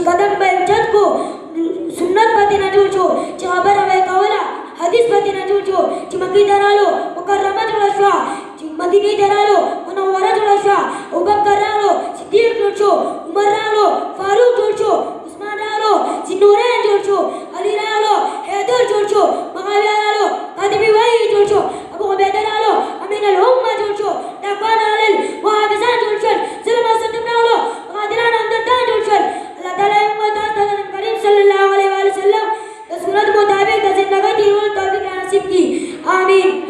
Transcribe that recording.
قدم بلجت کو سنت پتی نجول چو چی خبر اوی کولا حدیث پتی نجول چو چی مکی درالو مکرمہ جوڑا شوا چی مدینی درالو منورہ جوڑا شوا ابکر رالو صدیق جوڑ چو عمر رالو فاروق جوڑ چو عثمان رالو زنورین جوڑ چو علی رالو حیدر جوڑ چو معاویہ رالو قادمی وحی جوڑ چو ابو عبیدہ رالو امین الامہ جوڑ چو ڈاکوان رالل محافظان جوڑ چو ظلم و ستم رالو غادران امدردان جوڑ چو اللہ تعالیٰ امت آستاذ کریم صلی اللہ علیہ وآلہ وسلم سنت مطابق زندگی تیرون توفیق نصیب کی آمین.